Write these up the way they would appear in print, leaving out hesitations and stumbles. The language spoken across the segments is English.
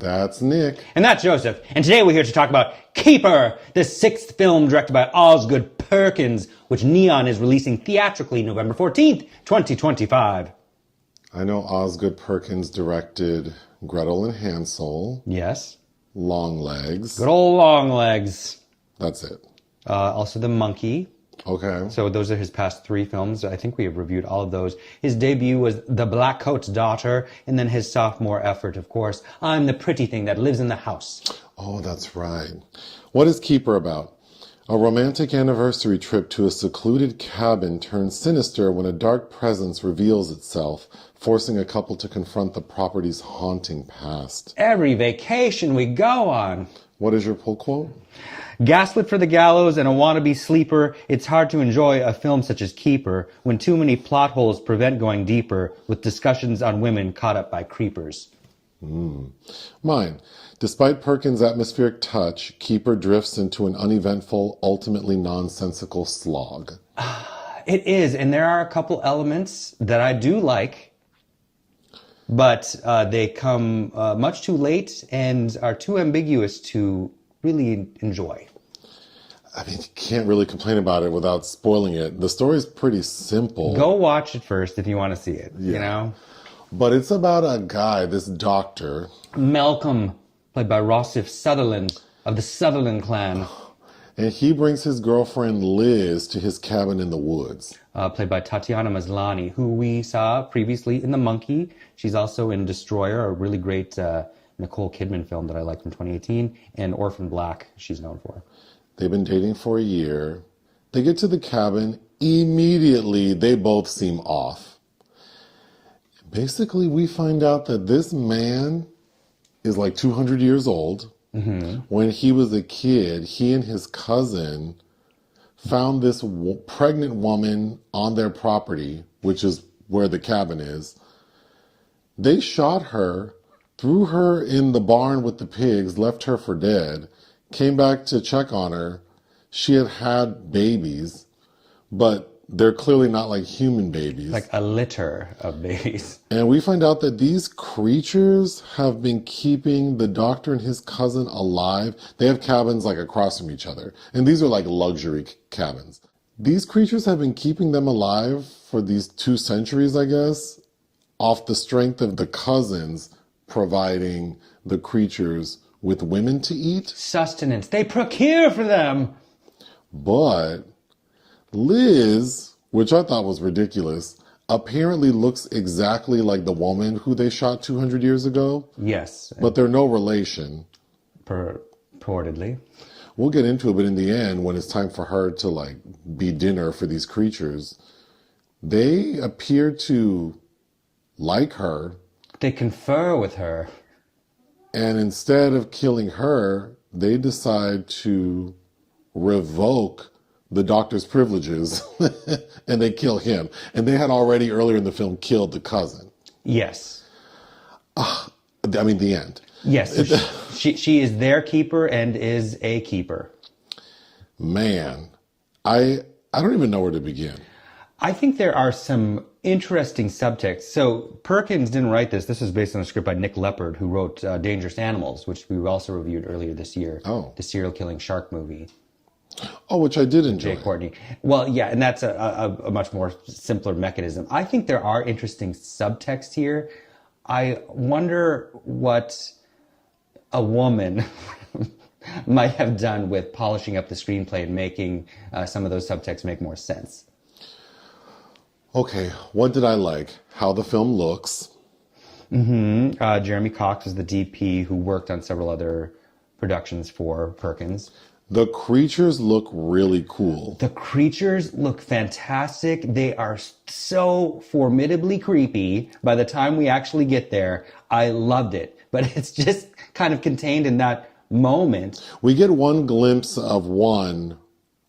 That's Nick. And that's Joseph. And today we're here to talk about Keeper, the 6th film directed by Osgood Perkins, which Neon is releasing theatrically November 14th, 2025. I know Osgood Perkins directed Gretel and Hansel. Yes. Longlegs. Good old Longlegs. That's it. Also The Monkey. Okay. So those are his past 3 films. I think we have reviewed all of those. His debut was The Black Coat's Daughter, and then his sophomore effort, of course, I'm the Pretty Thing That Lives in the House. Oh, that's right. What is Keeper about? A romantic anniversary trip to a secluded cabin turns sinister when a dark presence reveals itself, forcing a couple to confront the property's haunting past. Every vacation we go on. What is your pull quote? Gaslit for the gallows and a wannabe sleeper, it's hard to enjoy a film such as Keeper when too many plot holes prevent going deeper with discussions on women caught up by creepers. Mine. Despite Perkins' atmospheric touch, Keeper drifts into an uneventful, ultimately nonsensical slog. It is, and there are a couple elements that I do like, but they come much too late and are too ambiguous to really enjoy. I mean, you can't really complain about it without spoiling it. The story's pretty simple. Go watch it first if you want to see it, you know? But it's about a guy, this doctor. Malcolm, played by Rossif Sutherland of the Sutherland clan. And he brings his girlfriend Liz to his cabin in the woods. Played by Tatiana Maslany, who we saw previously in The Monkey. She's also in Destroyer, a really great Nicole Kidman film that I like from 2018, and Orphan Black, she's known for. They've been dating for a year. They get to the cabin. Immediately, they both seem off. Basically, we find out that this man is like 200 years old. Mm-hmm. When he was a kid, he and his cousin found this pregnant woman on their property, which is where the cabin is. They shot her, threw her in the barn with the pigs, left her for dead, came back to check on her. She had had babies, but they're clearly not like human babies. Like a litter of babies. And we find out that these creatures have been keeping the doctor and his cousin alive. They have cabins like across from each other. And these are like luxury cabins. These creatures have been keeping them alive for these 2 centuries, I guess, off the strength of the cousins providing the creatures with women to eat. Sustenance. They procure for them. But Liz, which I thought was ridiculous, apparently looks exactly like the woman who they shot 200 years ago. Yes. But they're no relation. Purportedly. We'll get into it, but in the end, when it's time for her to like be dinner for these creatures, they appear to like her. They confer with her. And instead of killing her, they decide to revoke the doctor's privileges and they kill him. And they had already earlier in the film killed the cousin. Yes. I mean, the end. Yes. So she is their keeper and is a keeper. Man, I don't even know where to begin. I think there are some interesting subtexts. So Perkins didn't write this. This is based on a script by Nick Lepard, who wrote Dangerous Animals, which we also reviewed earlier this year. Oh. The serial killing shark movie. Oh, which I did enjoy. Jay Courtney. Well, yeah, and that's a much more simpler mechanism. I think there are interesting subtext here. I wonder what a woman might have done with polishing up the screenplay and making some of those subtexts make more sense. Okay, what did I like? How the film looks. Mm-hmm. Jeremy Cox is the DP who worked on several other productions for Perkins. The creatures look really cool. The creatures look fantastic. They are so formidably creepy. By the time we actually get there, I loved it. But it's just kind of contained in that moment. We get one glimpse of one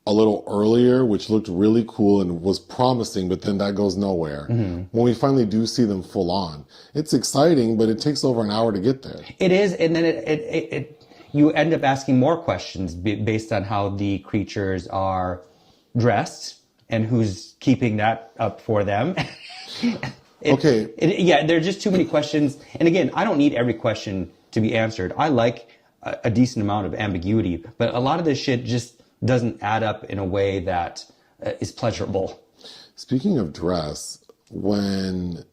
a little earlier, which looked really cool and was promising, but then that goes nowhere. Mm-hmm. When we finally do see them full on, it's exciting, but it takes over an hour to get there. It is, and then it you end up asking more questions based on how the creatures are dressed and who's keeping that up for them. Okay. Yeah, there are just too many questions. And again, I don't need every question to be answered. I like a decent amount of ambiguity, but a lot of this shit just doesn't add up in a way that is pleasurable. Speaking of dress, when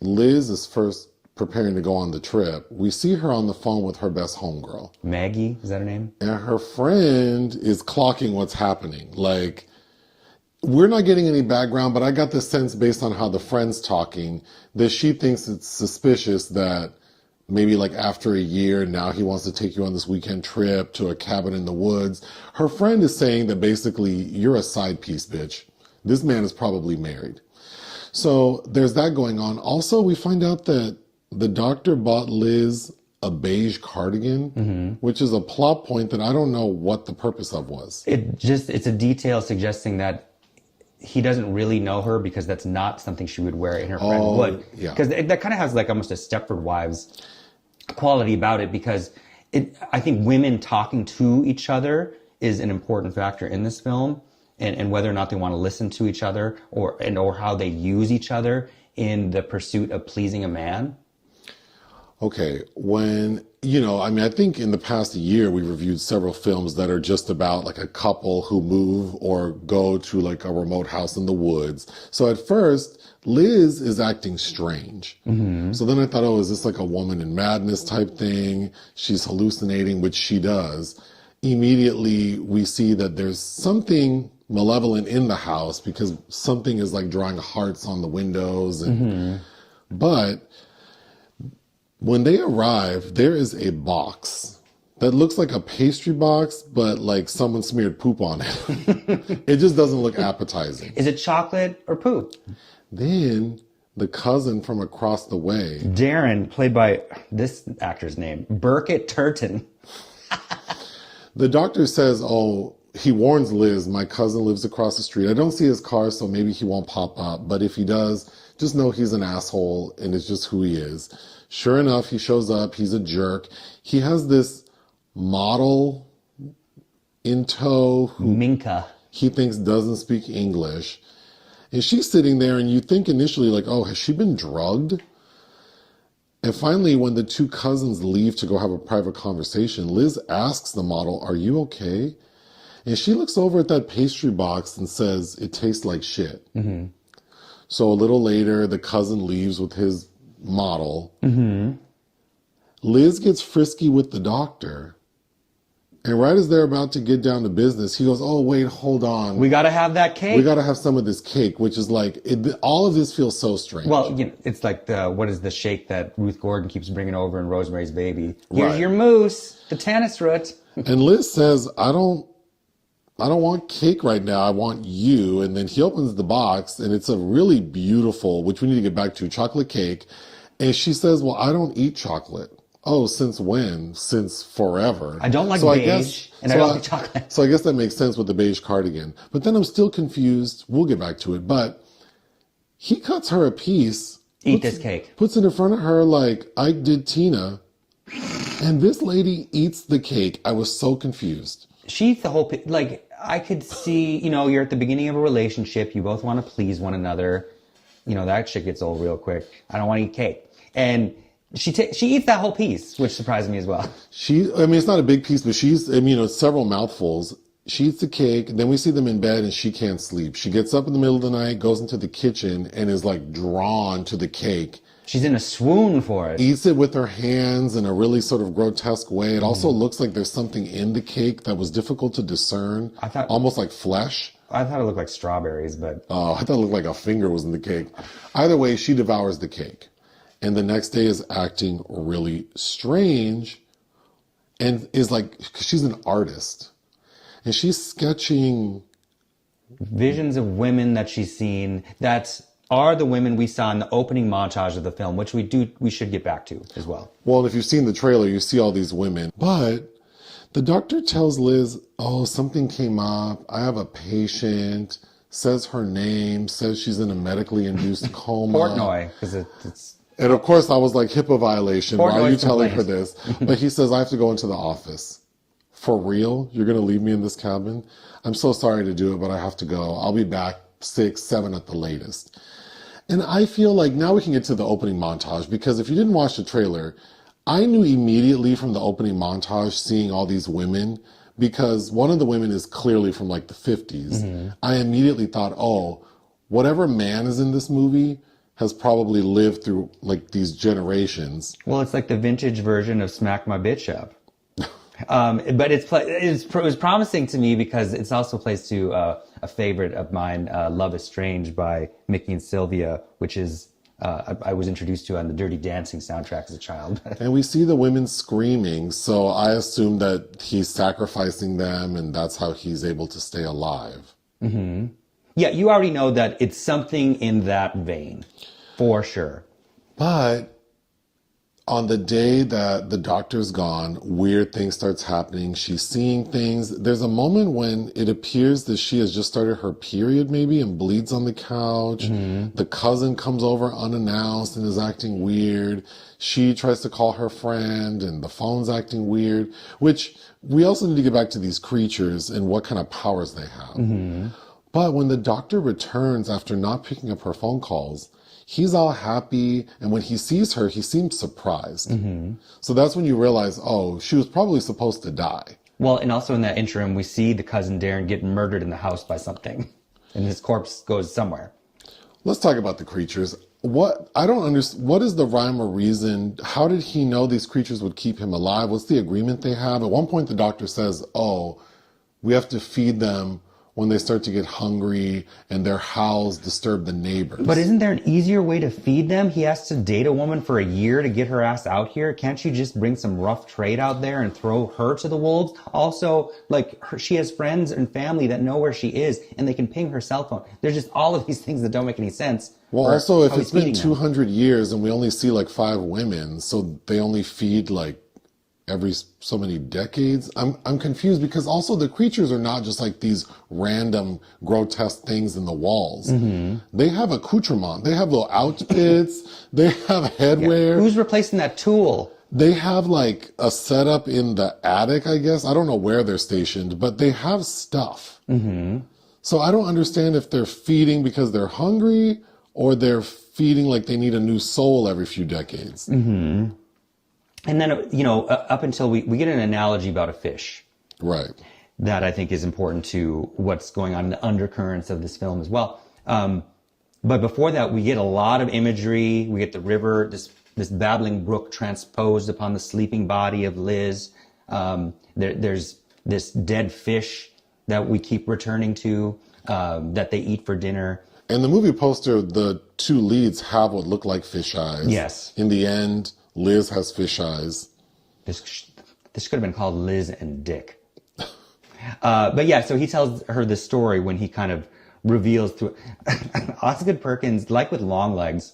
Liz is first preparing to go on the trip, we see her on the phone with her best homegirl. Maggie, is that her name? And her friend is clocking what's happening. Like, we're not getting any background, but I got the sense based on how the friend's talking that she thinks it's suspicious that maybe like after a year, now he wants to take you on this weekend trip to a cabin in the woods. Her friend is saying that basically, you're a side piece, bitch. This man is probably married. So there's that going on. Also, we find out that the doctor bought Liz a beige cardigan, which is a plot point that I don't know what the purpose of was. It's a detail suggesting that he doesn't really know her because that's not something she would wear and her friend would. Yeah. Because that kind of has like almost a Stepford Wives quality about it, because I think women talking to each other is an important factor in this film, and whether or not they want to listen to each other or how they use each other in the pursuit of pleasing a man. Okay, I think in the past year we reviewed several films that are just about like a couple who move or go to like a remote house in the woods. So at first, Liz is acting strange. So then I thought, oh, is this like a woman in madness type thing? She's hallucinating, which she does. Immediately we see that there's something malevolent in the house because something is like drawing hearts on the windows. But when they arrive, there is a box that looks like a pastry box, but like someone smeared poop on it. It just doesn't look appetizing. Is it chocolate or poop? Then the cousin from across the way, Darren, played by this actor's name, Birkett Turton. The doctor says, oh, he warns Liz, my cousin lives across the street. I don't see his car, so maybe he won't pop up. But if he does, just know he's an asshole and it's just who he is. Sure enough, he shows up. He's a jerk. He has this model in tow who Minka. he thinks doesn't speak English. And she's sitting there and you think initially like, oh, has she been drugged? And finally, when the two cousins leave to go have a private conversation, Liz asks the model, are you okay? And she looks over at that pastry box and says, it tastes like shit. So a little later, the cousin leaves with his model. Liz gets frisky with the doctor. And right as they're about to get down to business, he goes, oh, wait, hold on. We got to have that cake. We got to have some of this cake, which is like, all of this feels so strange. Well, it's like what is the shake that Ruth Gordon keeps bringing over in Rosemary's Baby? Here's Right. your mousse, the tannis root. And Liz says, I don't want cake right now. I want you. And then he opens the box and it's a really beautiful, which we need to get back to, chocolate cake. And she says, well, I don't eat chocolate. Oh, since when? Since forever. I don't like beige, and I don't like chocolate. So I guess that makes sense with the beige cardigan. But then I'm still confused. We'll get back to it. But he cuts her a piece. Eat this cake. Puts it in front of her like Ike did Tina. And this lady eats the cake. I was so confused. She eats the whole like, I could see, you're at the beginning of a relationship. You both want to please one another. That shit gets old real quick. I don't want to eat cake. And she eats that whole piece, which surprised me as well. It's not a big piece, but it's several mouthfuls. She eats the cake, then we see them in bed and she can't sleep. She gets up in the middle of the night, goes into the kitchen and is like drawn to the cake. She's in a swoon for it. Eats it with her hands in a really sort of grotesque way. It also looks like there's something in the cake that was difficult to discern. Almost like flesh. I thought it looked like strawberries, but... Oh, I thought it looked like a finger was in the cake. Either way, she devours the cake. And the next day is acting really strange and is like, 'cause she's an artist and she's sketching visions of women that she's seen that are the women we saw in the opening montage of the film, which we should get back to as well. Well, and if you've seen the trailer, you see all these women, but the doctor tells Liz, oh, something came up. I have a patient, says her name, says she's in a medically induced coma. Portnoy, because it's... And of course, I was like, HIPAA violation. Why are you telling her complaint. this? But he says, I have to go into the office. For real? You're going to leave me in this cabin? I'm so sorry to do it, but I have to go. I'll be back 6, 7 at the latest. And I feel like now we can get to the opening montage, because if you didn't watch the trailer, I knew immediately from the opening montage seeing all these women, because one of the women is clearly from like the 50s. I immediately thought, oh, whatever man is in this movie has probably lived through like these generations. Well, it's like the vintage version of Smack My Bitch Up. But it was promising to me because it's also plays to a favorite of mine, Love is Strange by Mickey and Sylvia, which is I was introduced to on the Dirty Dancing soundtrack as a child. And we see the women screaming, so I assume that he's sacrificing them and that's how he's able to stay alive. Mm-hmm. Yeah, you already know that it's something in that vein, for sure. But on the day that the doctor's gone, weird things starts happening. She's seeing things. There's a moment when it appears that she has just started her period maybe and bleeds on the couch. The cousin comes over unannounced and is acting weird. She tries to call her friend and the phone's acting weird, which we also need to get back to these creatures and what kind of powers they have. But when the doctor returns after not picking up her phone calls, he's all happy, and when he sees her, he seems surprised. So that's when you realize, oh, she was probably supposed to die. Well, and also in that interim, we see the cousin Darren get murdered in the house by something, and his corpse goes somewhere. Let's talk about the creatures. I don't understand. What is the rhyme or reason? How did he know these creatures would keep him alive? What's the agreement they have? At one point, the doctor says, oh, we have to feed them when they start to get hungry and their howls disturb the neighbors. But isn't there an easier way to feed them? He has to date a woman for a year to get her ass out here. Can't you just bring some rough trade out there and throw her to the wolves? Also, like, she has friends and family that know where she is and they can ping her cell phone. There's just all of these things that don't make any sense. Well, also, if it's been 200 years and we only see like 5 women, so they only feed like every so many decades. I'm confused because also the creatures are not just like these random grotesque things in the walls. They have accoutrement. They have little outfits. They have headwear. Yeah. Who's replacing that tool? They have like a setup in the attic, I guess. I don't know where they're stationed, but they have stuff. So I don't understand if they're feeding because they're hungry or they're feeding like they need a new soul every few decades. And then, you know, up until we get an analogy about a fish. Right. That I think is important to what's going on in the undercurrents of this film as well. But before that, we get a lot of imagery. We get the river, this babbling brook transposed upon the sleeping body of Liz. There's this dead fish that we keep returning to, that they eat for dinner. In the movie poster, the 2 leads have what look like fish eyes. Yes. In the end, Liz has fish eyes. This could have been called Liz and Dick. But yeah, so he tells her the story when he kind of reveals to Osgood Perkins, like with Longlegs,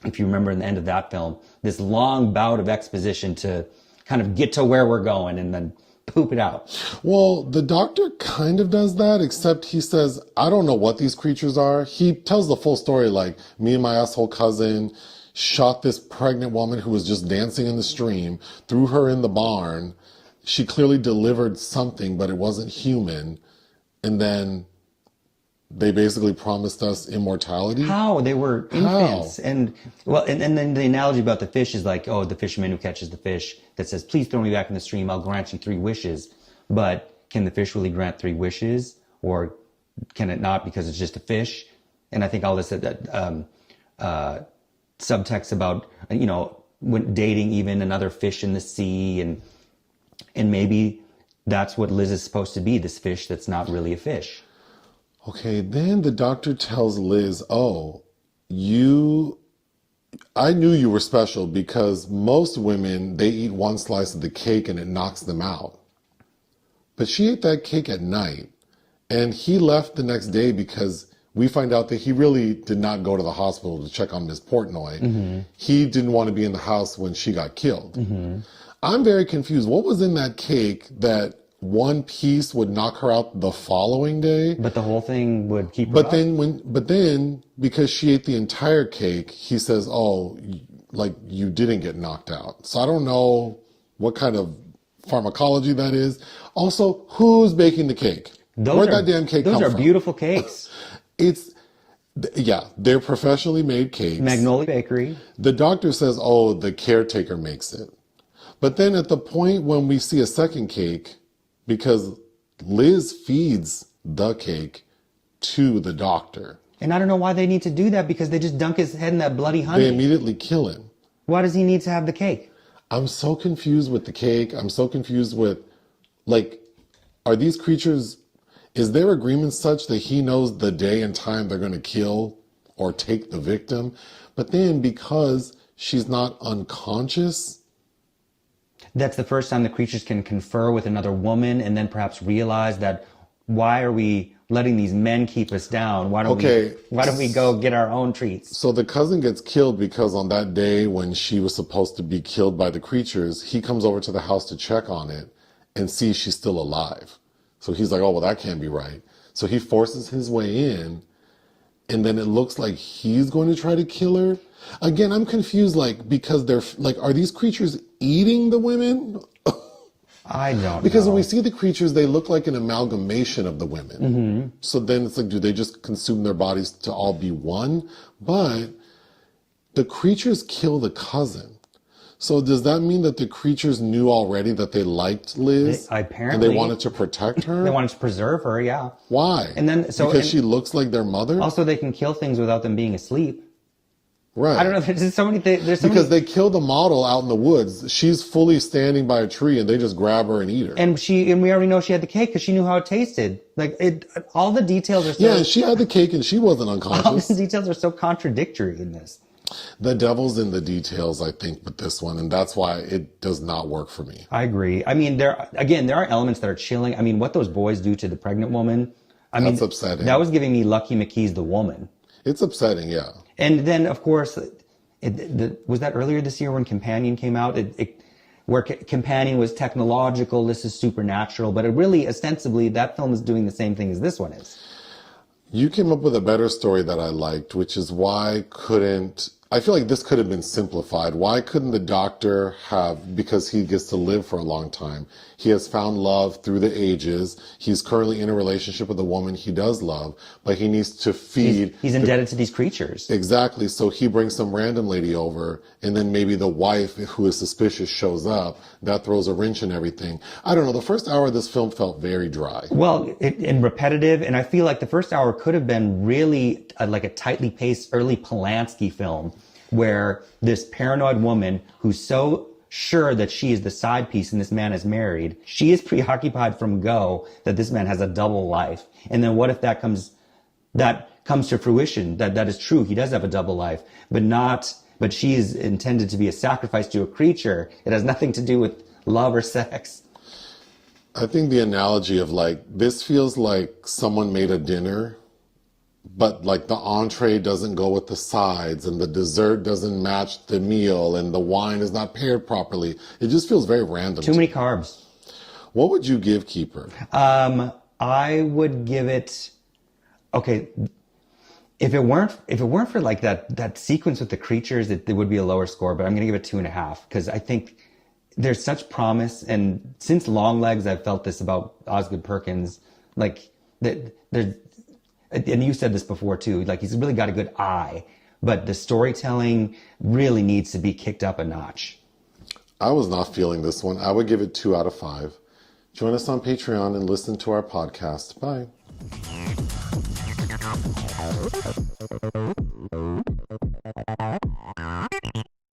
if you remember in the end of that film, this long bout of exposition to kind of get to where we're going and then poop it out. Well, the doctor kind of does that, except he says, I don't know what these creatures are. He tells the full story, like, me and my asshole cousin shot this pregnant woman who was just dancing in the stream, threw her in the barn. She clearly delivered something, but it wasn't human. And then they basically promised us immortality. How? They were infants. And well, and then the analogy about the fish is like, oh, the fisherman who catches the fish that says, please throw me back in the stream. I'll grant you 3 wishes. But can the fish really grant 3 wishes? Or can it not because it's just a fish? And I think all this, subtext about, you know, when dating even another fish in the sea, and maybe that's what Liz is supposed to be, this fish that's not really a fish. Okay, then the doctor tells Liz, oh, I knew you were special because most women, they eat 1 slice of the cake and it knocks them out. But she ate that cake at night, and he left the next day because we find out that he really did not go to the hospital to check on Miss Portnoy. He didn't want to be in the house when she got killed. I'm very confused. What was in that cake that 1 piece would knock her out the following day? But the whole thing would keep her But up. then because she ate the entire cake, he says, oh, like you didn't get knocked out. So I don't know what kind of pharmacology that is. Also, who's baking the cake? Where'd that damn cake come from? Those are beautiful cakes. They're professionally made cakes. Magnolia Bakery. The doctor says, oh, the caretaker makes it. But then at the point when we see a second cake, because Liz feeds the cake to the doctor. And I don't know why they need to do that, because they just dunk his head in that bloody honey. They immediately kill him. Why does he need to have the cake? I'm so confused with the cake. I'm so confused with, like, are these creatures, is their agreement such that he knows the day and time they're going to kill or take the victim? But then because she's not unconscious. That's the first time the creatures can confer with another woman and then perhaps realize that, why are we letting these men keep us down? Why don't we go get our own treats? So the cousin gets killed because on that day when she was supposed to be killed by the creatures, he comes over to the house to check on it and sees she's still alive. So he's like, oh, well, that can't be right. So he forces his way in, and then it looks like he's going to try to kill her. Again, I'm confused, like, because they're, like, are these creatures eating the women? I don't know. Because when we see the creatures, they look like an amalgamation of the women. Mm-hmm. So then it's like, do they just consume their bodies to all be one? But the creatures kill the cousin. So does that mean that the creatures knew already that they liked Liz? Apparently. And they wanted to protect her? They wanted to preserve her, yeah. Why? And then, because she looks like their mother? Also, they can kill things without them being asleep. Right. I don't know. There's just so many things. Because they killed the model out in the woods. She's fully standing by a tree, and they just grab her and eat her. And we already know she had the cake because she knew how it tasted. Like all the details are so. Yeah, she had the cake and she wasn't unconscious. All the details are so contradictory in this. The devil's in the details, I think, with this one, and that's why it does not work for me. I agree. I mean, there are elements that are chilling. I mean, what those boys do to the pregnant woman. That's upsetting. That was giving me Lucky McKee's The Woman. It's upsetting, yeah. And then, of course, was that earlier this year when Companion came out? Where Companion was technological, this is supernatural, but it really, ostensibly, that film is doing the same thing as this one is. You came up with a better story that I liked, which is I feel like this could have been simplified. Why couldn't the doctor because he gets to live for a long time. He has found love through the ages. He's currently in a relationship with a woman he does love, but he needs to feed. He's indebted to these creatures. Exactly. So he brings some random lady over, and then maybe the wife, who is suspicious, shows up. That throws a wrench in everything. I don't know. The first hour of this film felt very dry. Well, and repetitive, and I feel like the first hour could have been really like a tightly paced early Polanski film, where this paranoid woman who's so sure that she is the side piece and this man is married, she is preoccupied from go that this man has a double life. And then what if that comes to fruition, that is true, he does have a double life, but she is intended to be a sacrifice to a creature. It has nothing to do with love or sex. I think the analogy of this feels like someone made a dinner, but the entree doesn't go with the sides, and the dessert doesn't match the meal, and the wine is not paired properly. It just feels very random. Too many carbs. What would you give Keeper? I would give it, okay, if it weren't for that sequence with the creatures, it would be a lower score, but I'm going to give it 2.5, because I think there's such promise, and since Longlegs, I've felt this about Osgood Perkins, and you said this before too, he's really got a good eye, but the storytelling really needs to be kicked up a notch. I was not feeling this one. I would give it 2 out of 5. Join us on Patreon and listen to our podcast. Bye.